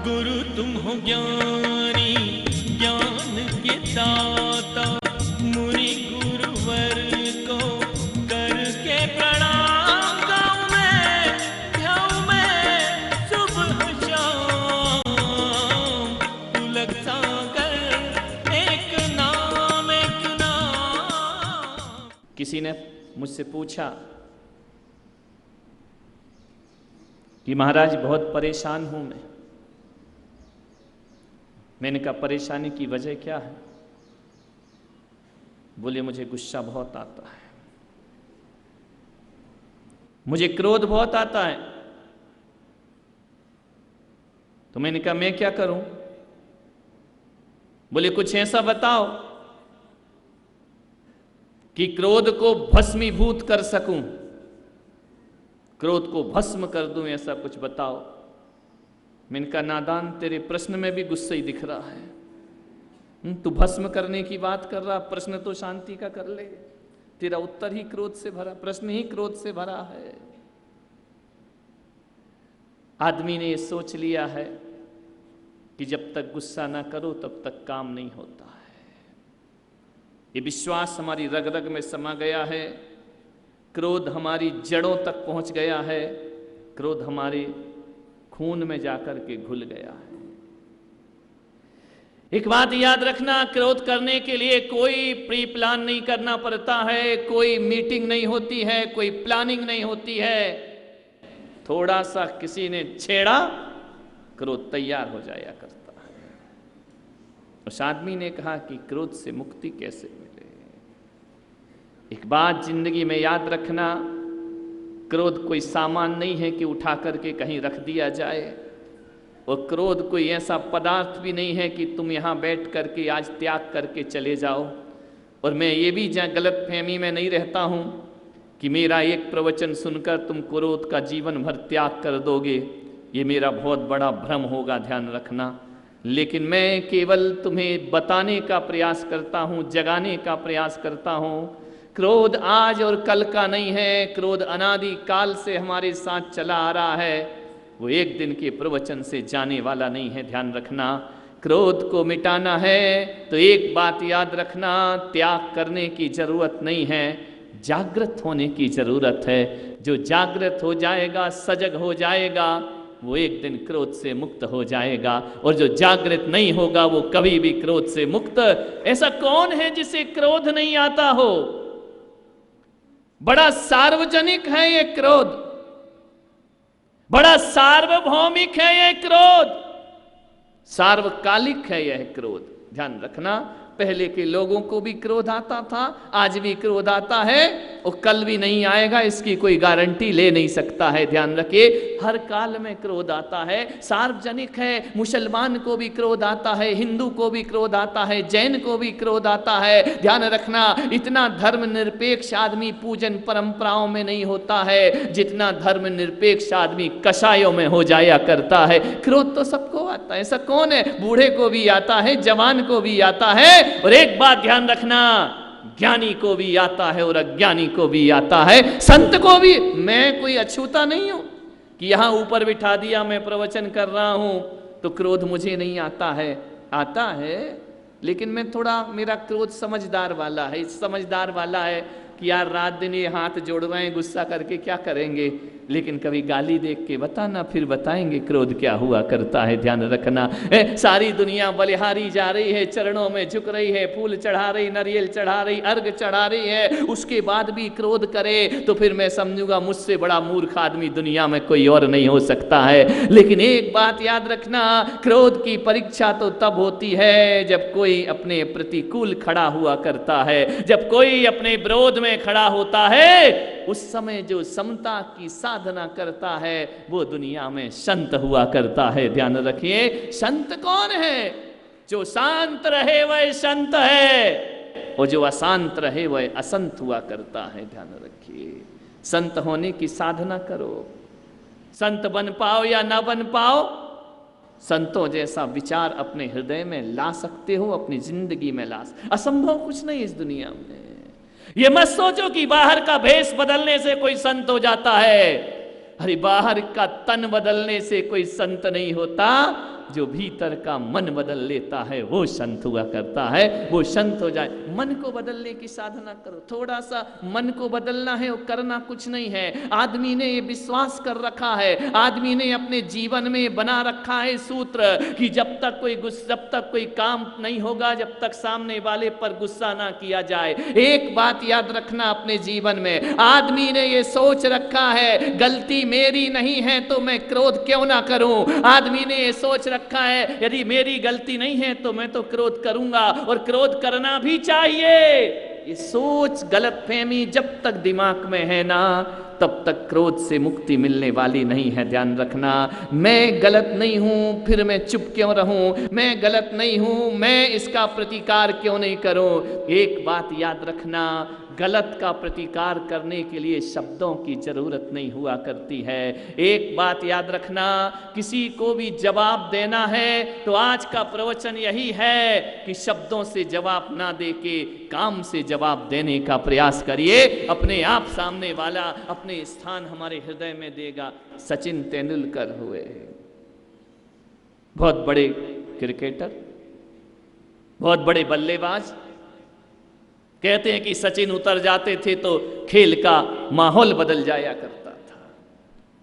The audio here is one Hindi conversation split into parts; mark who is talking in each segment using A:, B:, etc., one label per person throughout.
A: गुरु तुम हो ज्ञानी ज्ञान के दाता, मुनि गुरुवर को करके प्रणाम गाऊं मैं सुबह शाम। तुलक सागर एक नाम एक नाम।
B: किसी ने मुझसे पूछा कि महाराज बहुत परेशान हूं मैंने कहा परेशानी की वजह क्या है? बोले मुझे गुस्सा बहुत आता है, मुझे क्रोध बहुत आता है। तो मैंने कहा मैं क्या करूं? बोले कुछ ऐसा बताओ कि क्रोध को भस्मीभूत कर सकूं, क्रोध को भस्म कर दूं, ऐसा कुछ बताओ। मैंने कहा नादान, तेरे प्रश्न में भी गुस्सा ही दिख रहा है। तू भस्म करने की बात कर रहा, प्रश्न तो शांति का कर ले। तेरा उत्तर ही क्रोध से भरा, प्रश्न ही क्रोध से भरा है। आदमी ने सोच लिया है कि जब तक गुस्सा ना करो तब तक काम नहीं होता है। ये विश्वास हमारी रग रग में समा गया है। क्रोध हमारी जड़ों तक पहुंच गया है। क्रोध हमारे खून में जाकर के घुल गया है। एक बात याद रखना, क्रोध करने के लिए कोई प्री प्लान नहीं करना पड़ता है, कोई मीटिंग नहीं होती है, कोई प्लानिंग नहीं होती है। थोड़ा सा किसी ने छेड़ा, क्रोध तैयार हो जाया करता है। उस आदमी ने कहा कि क्रोध से मुक्ति कैसे मिले? एक बात जिंदगी में याद रखना, क्रोध कोई सामान नहीं है कि उठा करके कहीं रख दिया जाए, और क्रोध कोई ऐसा पदार्थ भी नहीं है कि तुम यहाँ बैठ करके आज त्याग करके चले जाओ। और मैं ये भी गलत फहमी में नहीं रहता हूँ कि मेरा एक प्रवचन सुनकर तुम क्रोध का जीवन भर त्याग कर दोगे, ये मेरा बहुत बड़ा भ्रम होगा, ध्यान रखना। लेकिन मैं केवल तुम्हें बताने का प्रयास करता हूँ, जगाने का प्रयास करता हूँ। क्रोध आज और कल का नहीं है, क्रोध अनादि काल से हमारे साथ चला आ रहा है। वो एक दिन के प्रवचन से जाने वाला नहीं है, ध्यान रखना। क्रोध को मिटाना है तो एक बात याद रखना, त्याग करने की जरूरत नहीं है, जागृत होने की जरूरत है। जो जागृत हो जाएगा, सजग हो जाएगा, वो एक दिन क्रोध से मुक्त हो जाएगा। और जो जागृत नहीं होगा वो कभी भी क्रोध से मुक्त। ऐसा कौन है जिसे क्रोध नहीं आता हो? बड़ा सार्वजनिक है ये क्रोध, बड़ा सार्वभौमिक है ये क्रोध, सार्वकालिक है यह क्रोध। ध्यान रखना, पहले के लोगों को भी क्रोध आता था, आज भी क्रोध आता है और कल भी नहीं आएगा, इसकी कोई गारंटी ले नहीं सकता है। ध्यान रखिए, हर काल में क्रोध आता है, सार्वजनिक है। मुसलमान को भी क्रोध आता है, हिंदू को भी क्रोध आता है, जैन को भी क्रोध आता है। ध्यान रखना, इतना धर्म निरपेक्ष आदमी पूजन परंपराओं में नहीं होता है जितना धर्म निरपेक्ष आदमी कसायों में हो जाया करता है। क्रोध तो सबको आता है, ऐसा कौन है? बूढ़े को भी आता है, जवान को भी आता है। और एक बात ध्यान रखना, ज्ञानी को भी आता है और अज्ञानी को भी आता है, संत को भी। मैं कोई अछूता नहीं हूं कि यहां ऊपर बिठा दिया, मैं प्रवचन कर रहा हूं तो क्रोध मुझे नहीं आता है। आता है, लेकिन मैं थोड़ा, मेरा क्रोध समझदार वाला है, समझदार वाला है कि यार रात दिन ये हाथ जोड़ रहे हैं, गुस्सा करके क्या करेंगे, लेकिन कभी गाली देख के बताना, फिर बताएंगे क्रोध क्या हुआ करता है। ध्यान रखना, सारी दुनिया बलिहारी जा रही है, चरणों में झुक रही है, फूल चढ़ा रही, नारियल चढ़ा रही, अर्घ चढ़ा रही है, उसके बाद भी क्रोध करे तो फिर मैं समझूंगा मुझसे बड़ा मूर्ख आदमी दुनिया में कोई और नहीं हो सकता है। लेकिन एक बात याद रखना, क्रोध की परीक्षा तो तब होती है जब कोई अपने प्रतिकूल खड़ा हुआ करता है, जब कोई अपने विरोध में खड़ा होता है। उस समय जो समता की साधना करता है वो दुनिया में संत हुआ करता है। ध्यान रखिए, संत कौन है? जो शांत रहे वह संत है, और जो अशांत रहे वह असंत हुआ करता है। ध्यान रखिए, संत होने की साधना करो। संत बन पाओ या ना बन पाओ, संतों जैसा विचार अपने हृदय में ला सकते हो, अपनी जिंदगी में ला। असंभव कुछ नहीं इस दुनिया में। ये मत सोचो कि बाहर का भेष बदलने से कोई संत हो जाता है। अरे बाहर का तन बदलने से कोई संत नहीं होता, जो भीतर का मन बदल लेता है वो संत हुआ करता है, वो संत हो जाए। मन को बदलने की साधना करो, थोड़ा सा मन को बदलना है, वो करना कुछ नहीं है। आदमी ने ये विश्वास कर रखा है, आदमी ने अपने जीवन में बना रखा है सूत्र कि जब तक कोई काम नहीं होगा, जब तक सामने वाले पर गुस्सा ना किया जाए। एक बात याद रखना अपने जीवन में, आदमी ने ये सोच रखा है गलती मेरी नहीं है तो मैं क्रोध क्यों ना करूं। आदमी ने ये सोच रखा है यदि मेरी गलती नहीं है तो मैं तो क्रोध करूंगा, और क्रोध करना भी चाहिए। ये सोच गलतफहमी जब तक दिमाग में है ना, तब तक क्रोध से मुक्ति मिलने वाली नहीं है। ध्यान रखना, मैं गलत नहीं हूं फिर मैं चुप क्यों रहूं, मैं गलत नहीं हूं मैं इसका प्रतिकार क्यों नहीं करूं। एक बात याद रखना, गलत का प्रतिकार करने के लिए शब्दों की जरूरत नहीं हुआ करती है। एक बात याद रखना, किसी को भी जवाब देना है तो आज का प्रवचन यही है कि शब्दों से जवाब ना देके काम से जवाब देने का प्रयास करिए। अपने आप सामने वाला अपने स्थान हमारे हृदय में देगा। सचिन तेंदुलकर हुए बहुत बड़े क्रिकेटर, बहुत बड़े बल्लेबाज। कहते हैं कि सचिन उतर जाते थे तो खेल का माहौल बदल जाया करता था।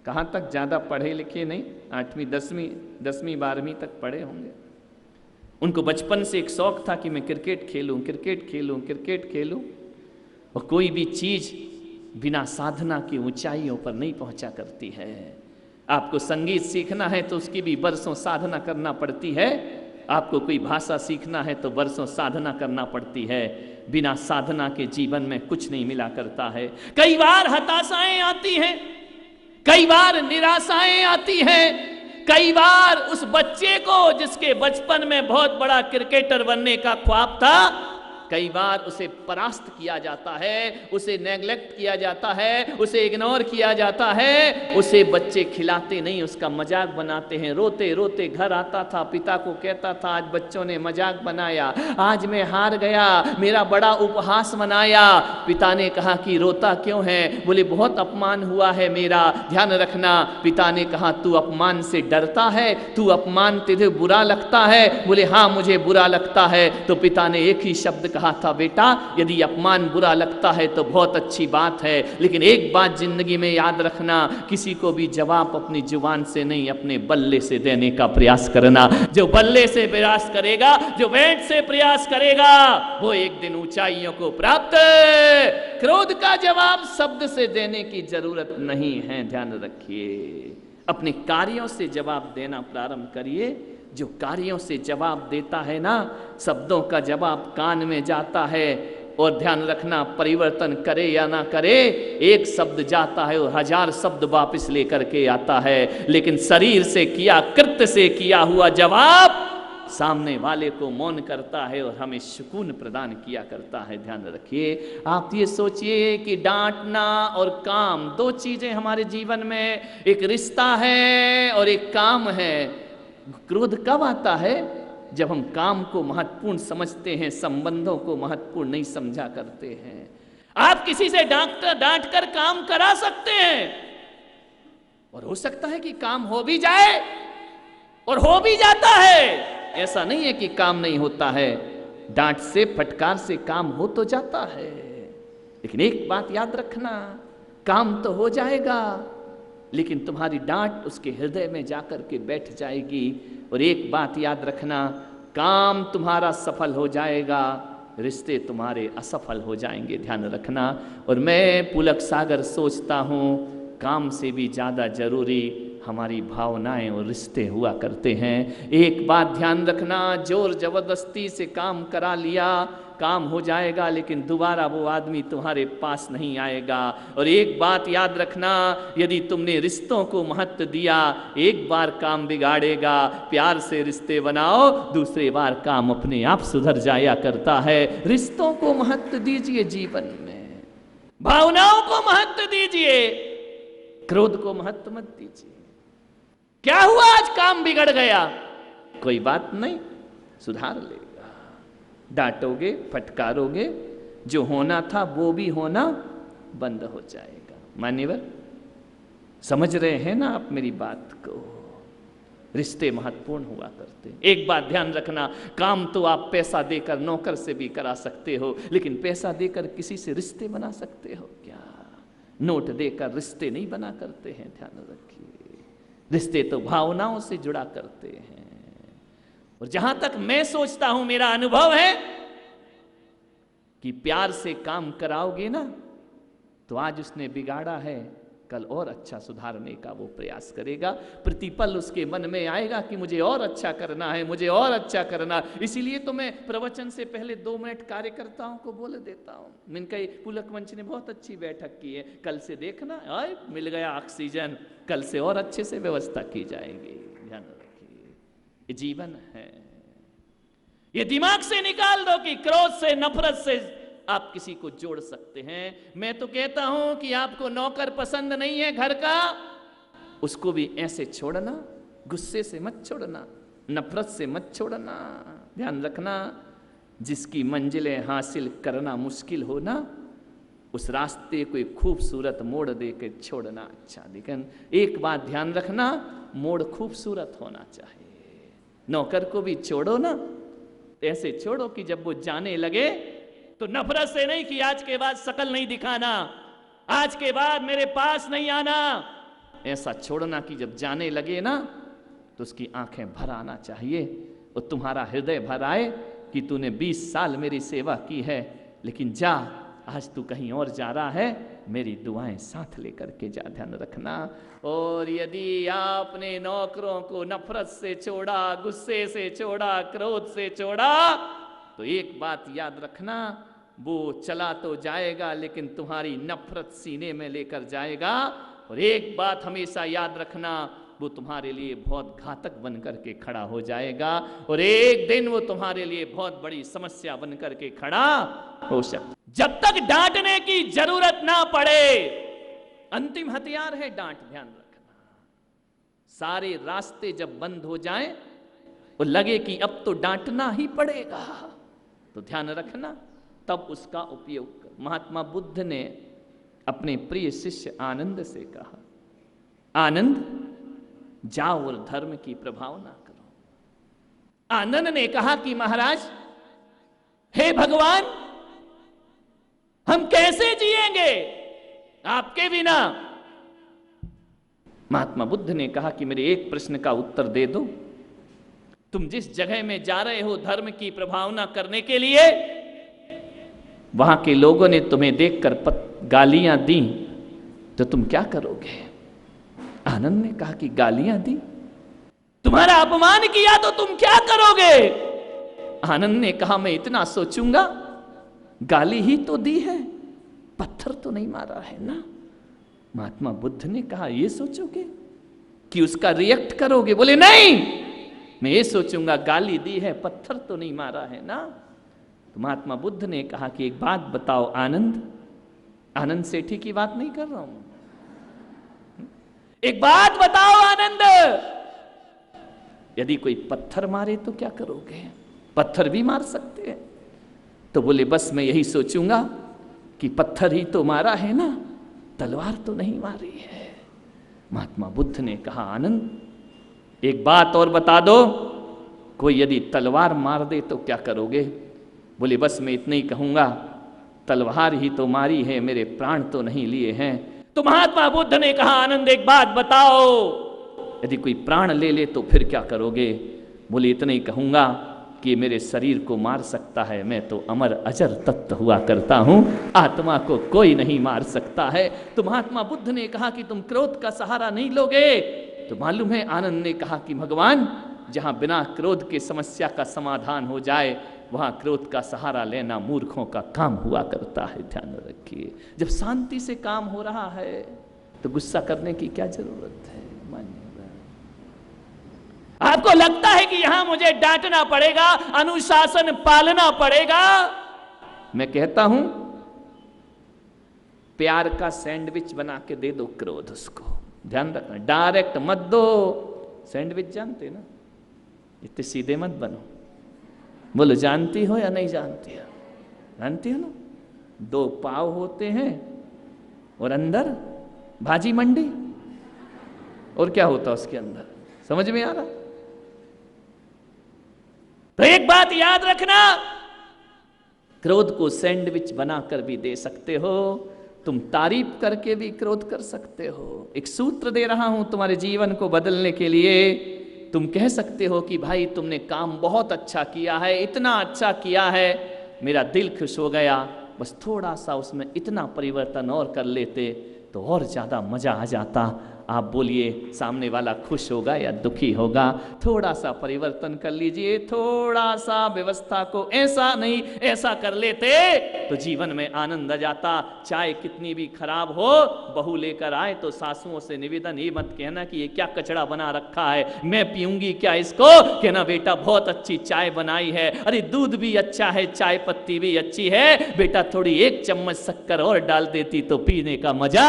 B: कहाँ तक, ज़्यादा पढ़े लिखे नहीं, 8वीं 10वीं 12वीं तक पढ़े होंगे। उनको बचपन से एक शौक था कि मैं क्रिकेट खेलूं, क्रिकेट खेलूं, क्रिकेट खेलूं। और कोई भी चीज़ बिना साधना की ऊंचाइयों पर नहीं पहुंचा करती है। आपको संगीत सीखना है तो उसकी भी बरसों साधना करना पड़ती है। आपको कोई भाषा सीखना है तो बरसों साधना करना पड़ती है। बिना साधना के जीवन में कुछ नहीं मिला करता है। कई बार हताशाएं आती हैं, कई बार निराशाएं आती हैं, कई बार उस बच्चे को जिसके बचपन में बहुत बड़ा क्रिकेटर बनने का ख्वाब था, कई बार उसे परास्त किया जाता है, उसे नेग्लेक्ट किया जाता है, उसे इग्नोर किया जाता है। उसे बच्चे खिलाते नहीं, उसका मजाक बनाते हैं। रोते रोते घर आता था, पिता को कहता था आज बच्चों ने मजाक बनाया, आज मैं हार गया, मेरा बड़ा उपहास मनाया। पिता ने कहा कि रोता क्यों है? बोले बहुत अपमान हुआ है मेरा। ध्यान रखना, पिता ने कहा तू अपमान से डरता है, तू अपमान तुझे बुरा लगता है? बोले हाँ मुझे बुरा लगता है। तो पिता ने एक ही शब्द कहा था, बेटा यदि अपमान बुरा लगता है तो बहुत अच्छी बात है, लेकिन एक बात जिंदगी में याद रखना, किसी को भी जवाब अपनी जुबान से नहीं अपने बल्ले से देने का प्रयास करना। जो बल्ले से प्रयास करेगा, जो बैट से प्रयास करेगा, वो एक दिन ऊंचाइयों को प्राप्त। क्रोध का जवाब शब्द से देने की जरूरत नहीं है। ध्यान रखिए, अपने कार्यों से जवाब देना प्रारंभ करिए। जो कार्यों से जवाब देता है ना, शब्दों का जवाब कान में जाता है। और ध्यान रखना, परिवर्तन करे या ना करे, एक शब्द जाता है और 1000 शब्द वापस लेकर के आता है। लेकिन शरीर से किया, कृत्य से किया हुआ जवाब सामने वाले को मौन करता है और हमें सुकून प्रदान किया करता है। ध्यान रखिए, आप ये सोचिए कि डांटना और काम दो चीजें हमारे जीवन में, एक रिश्ता है और एक काम है। क्रोध कब आता है? जब हम काम को महत्वपूर्ण समझते हैं, संबंधों को महत्वपूर्ण नहीं समझा करते हैं। आप किसी से डांट कर काम करा सकते हैं और हो सकता है कि काम हो भी जाए और हो भी जाता है। ऐसा नहीं है कि काम नहीं होता है, डांट से, फटकार से काम हो तो जाता है। लेकिन एक बात याद रखना, काम तो हो जाएगा लेकिन तुम्हारी डांट उसके हृदय में जाकर के बैठ जाएगी। और एक बात याद रखना, काम तुम्हारा सफल हो जाएगा, रिश्ते तुम्हारे असफल हो जाएंगे। ध्यान रखना। और मैं पुलक सागर सोचता हूँ काम से भी ज़्यादा जरूरी हमारी भावनाएं और रिश्ते हुआ करते हैं। एक बात ध्यान रखना, जोर जबरदस्ती से काम करा लिया, काम हो जाएगा लेकिन दोबारा वो आदमी तुम्हारे पास नहीं आएगा। और एक बात याद रखना, यदि तुमने रिश्तों को महत्व दिया, एक बार काम बिगाड़ेगा। प्यार से रिश्ते बनाओ, दूसरे बार काम अपने आप सुधर जाया करता है। रिश्तों को महत्व दीजिए, जीवन में भावनाओं को महत्व दीजिए, क्रोध को महत्व मत दीजिए। क्या हुआ, आज काम बिगड़ गया, कोई बात नहीं, सुधार लेगा। डांटोगे, फटकारोगे, जो होना था वो भी होना बंद हो जाएगा। मान्यवर, समझ रहे हैं ना आप मेरी बात को? रिश्ते महत्वपूर्ण हुआ करते हैं। एक बात ध्यान रखना, काम तो आप पैसा देकर नौकर से भी करा सकते हो, लेकिन पैसा देकर किसी से रिश्ते बना सकते हो क्या? नोट देकर रिश्ते नहीं बना करते हैं, ध्यान रखिए। रिश्ते तो भावनाओं से जुड़ा करते हैं। और जहां तक मैं सोचता हूं, मेरा अनुभव है कि प्यार से काम कराओगे ना, तो आज उसने बिगाड़ा है, कल और अच्छा सुधारने का वो प्रयास करेगा। प्रतिपल उसके मन में आएगा कि मुझे और अच्छा करना है, मुझे और अच्छा करना। इसीलिए तो मैं प्रवचन से पहले 2 मिनट कार्यकर्ताओं को बोल देता हूं। मैंने पुलक मंच ने बहुत अच्छी बैठक की है, कल से देखना, आए मिल गया ऑक्सीजन, कल से और अच्छे से व्यवस्था की जाएगी। ध्यान रखिए, ये जीवन है। ये दिमाग से निकाल दो कि क्रोध से, नफरत से आप किसी को जोड़ सकते हैं। मैं तो कहता हूं कि आपको नौकर पसंद नहीं है घर का, उसको भी ऐसे छोड़ना, गुस्से से मत छोड़ना, नफरत से मत छोड़ना। ध्यान रखना, जिसकी मंजिलें हासिल करना मुश्किल हो ना, उस रास्ते को एक खूबसूरत मोड़ दे के छोड़ना अच्छा। लेकिन एक बात ध्यान रखना, मोड़ खूबसूरत होना चाहिए। नौकर को भी छोड़ो ना, ऐसे छोड़ो कि जब वो जाने लगे तो नफरत से नहीं कि आज के बाद शकल नहीं दिखाना, आज के बाद मेरे पास नहीं आना। ऐसा छोड़ना कि जब जाने लगे ना तो उसकी आंखें भर आना चाहिए और तुम्हारा हृदय भर आए कि तूने 20 साल मेरी सेवा की है, लेकिन जा, आज तू कहीं और जा रहा है, मेरी दुआएं साथ लेकर के जा। ध्यान रखना। और यदि आपने नौकरों को नफरत से छोड़ा, गुस्से से छोड़ा, क्रोध से छोड़ा, तो एक बात याद रखना, वो चला तो जाएगा लेकिन तुम्हारी नफरत सीने में लेकर जाएगा। और एक बात हमेशा याद रखना, वो तुम्हारे लिए बहुत घातक बनकर के खड़ा हो जाएगा और एक दिन वो तुम्हारे लिए बहुत बड़ी समस्या बनकर के खड़ा हो सकता। जब तक डांटने की जरूरत ना पड़े, अंतिम हथियार है डांट। ध्यान रखना, सारे रास्ते जब बंद हो जाएं और लगे कि अब तो डांटना ही पड़ेगा, तो ध्यान रखना, तब उसका उपयोग कर। महात्मा बुद्ध ने अपने प्रिय शिष्य आनंद से कहा, आनंद जाओ और धर्म की प्रभावना करो। आनंद ने कहा कि महाराज, हे भगवान, हम कैसे जिएंगे आपके बिना? महात्मा बुद्ध ने कहा कि मेरे एक प्रश्न का उत्तर दे दो। तुम जिस जगह में जा रहे हो धर्म की प्रभावना करने के लिए, वहां के लोगों ने तुम्हें देखकर गालियां दी, तो तुम क्या करोगे? आनंद ने कहा कि गालियां दी, तुम्हारा अपमान किया, तो तुम क्या करोगे? आनंद ने कहा, मैं इतना सोचूंगा, गाली ही तो दी है, पत्थर तो नहीं मारा है ना। महात्मा बुद्ध ने कहा, ये सोचोगे कि उसका रिएक्ट करोगे? बोले नहीं, मैं ये सोचूंगा, गाली दी है, पत्थर तो नहीं मारा है ना। तो महात्मा बुद्ध ने कहा कि एक बात बताओ आनंद, आनंद सेठी की बात नहीं कर रहा हूं, एक बात बताओ आनंद, यदि कोई पत्थर मारे तो क्या करोगे? पत्थर भी मार सकते हैं। तो बोले बस मैं यही सोचूंगा कि पत्थर ही तो मारा है ना, तलवार तो नहीं मारी है। महात्मा बुद्ध ने कहा, आनंद एक बात और बता दो, कोई यदि तलवार मार दे तो क्या करोगे? बोले बस मैं इतना ही कहूंगा, तलवार ही तो मारी है, मेरे प्राण तो नहीं लिए हैं। तो महात्मा बुद्ध ने कहा, आनंद एक बात बताओ, यदि कोई प्राण ले ले तो फिर क्या करोगे? बोले इतना ही कहूंगा कि मेरे शरीर को मार सकता है, मैं तो अमर अजर तत्व हुआ करता हूं, आत्मा को कोई नहीं मार सकता है। तो महात्मा बुद्ध ने कहा कि तुम क्रोध का सहारा नहीं लोगे? तो मालूम है आनंद ने कहा कि भगवान, जहां बिना क्रोध के समस्या का समाधान हो जाए, वहां क्रोध का सहारा लेना मूर्खों का काम हुआ करता है। ध्यान रखिए, जब शांति से काम हो रहा है तो गुस्सा करने की क्या जरूरत है? आपको लगता है कि यहां मुझे डांटना पड़ेगा, अनुशासन पालना पड़ेगा? मैं कहता हूं, प्यार का सैंडविच बना के दे दो क्रोध उसको। ध्यान रखना, डायरेक्ट मत दो। सैंडविच जानते ना, इतने सीधे मत बनो। बोलो जानती हो या नहीं जानती हो? जानती हो ना, 2 पाव होते हैं और अंदर भाजी मंडी, और क्या होता है उसके अंदर? समझ में आ रहा? तो एक बात याद रखना, क्रोध को सैंडविच बनाकर भी दे सकते हो, तुम तारीफ करके भी क्रोध कर सकते हो। एक सूत्र दे रहा हूं तुम्हारे जीवन को बदलने के लिए। तुम कह सकते हो कि भाई तुमने काम बहुत अच्छा किया है, इतना अच्छा किया है, मेरा दिल खुश हो गया, बस थोड़ा सा उसमें इतना परिवर्तन और कर लेते तो और ज़्यादा मज़ा आ जाता। आप बोलिए सामने वाला खुश होगा या दुखी होगा? थोड़ा सा परिवर्तन कर लीजिए, थोड़ा सा व्यवस्था को ऐसा नहीं ऐसा कर लेते तो जीवन में आनंद आ जाता। चाय कितनी भी खराब हो, बहू लेकर आए तो सासुओं से निवेदन ये मत कहना कि ये क्या कचड़ा बना रखा है, मैं पीऊंगी क्या इसको, कहना बेटा बहुत अच्छी चाय बनाई है, अरे दूध भी अच्छा है, चाय पत्ती भी अच्छी है, बेटा थोड़ी एक चम्मच शक्कर और डाल देती तो पीने का मजा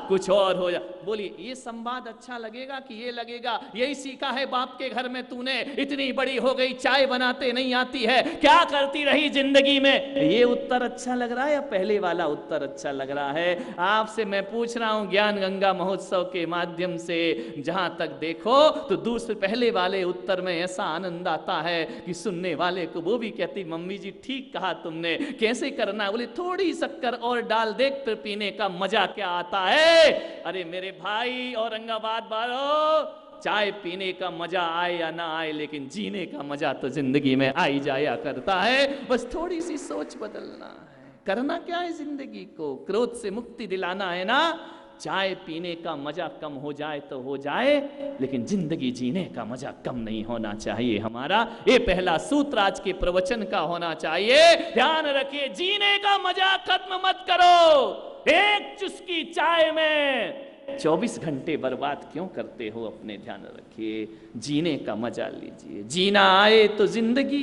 B: कुछ और हो जा। बोलिए ये संवाद अच्छा लगेगा कि ये लगेगा यही सीखा है बाप के घर में तूने, इतनी बड़ी हो गई चाय बनाते नहीं आती है, क्या करती रही जिंदगी में? ये उत्तर अच्छा लग रहा है या पहले वाला उत्तर अच्छा लग रहा है? आपसे मैं पूछ रहा हूं ज्ञान गंगा महोत्सव के माध्यम से, जहां तक देखो तो दूसरे पहले वाले उत्तर में ऐसा आनंद आता है कि सुनने वाले को वो भी कहती मम्मी जी ठीक कहा तुमने, कैसे करना? बोले थोड़ी शक्कर और डाल दे फिर पीने का मजा क्या आता है। अरे मेरे भाई औरंगाबाद वालों, चाय पीने का मजा आए या ना आए लेकिन जीने का मजा तो जिंदगी में आ ही जाया करता है। बस थोड़ी सी सोच बदलना है। करना क्या है जिंदगी को? क्रोध से मुक्ति दिलाना है ना। चाय पीने का मजा कम हो जाए तो हो जाए, लेकिन जिंदगी जीने का मजा कम नहीं होना चाहिए हमारा। ये पहला सूत्र आज के प्रवचन का होना चाहिए। ध्यान रखिए, जीने का मजा खत्म मत करो। एक चुस्की चाय में 24 घंटे बर्बाद क्यों करते हो? अपने ध्यान रखिए, जीने का मजा लीजिए। जीना आए तो जिंदगी।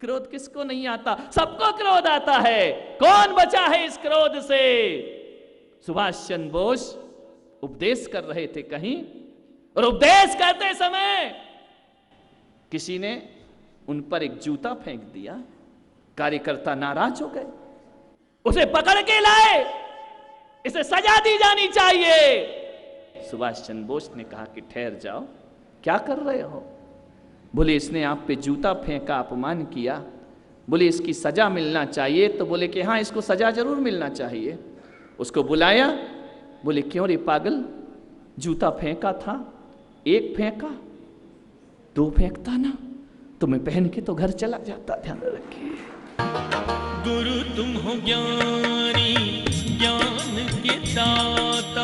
B: क्रोध किसको नहीं आता? सबको क्रोध आता है। कौन बचा है इस क्रोध से? सुभाष चंद्र बोस उपदेश कर रहे थे कहीं, और उपदेश करते समय किसी ने उन पर एक जूता फेंक दिया। कार्यकर्ता नाराज हो गए, उसे पकड़ के लाए, इसे सजा दी जानी चाहिए। सुभाष चंद्र बोस ने कहा कि ठहर जाओ, क्या कर रहे हो? बोले इसने आप पे जूता फेंका, अपमान किया, बोले इसकी सजा मिलना चाहिए। तो बोले कि हाँ इसको सजा जरूर मिलना चाहिए। उसको बुलाया, बोले क्यों रे पागल, जूता फेंका था, एक फेंका, 2 फेंकता ना तो मैं पहन के तो घर चला जाता। ध्यान रखिए,
A: गुरु तुम हो ज्ञानी, ज्ञान के दाता।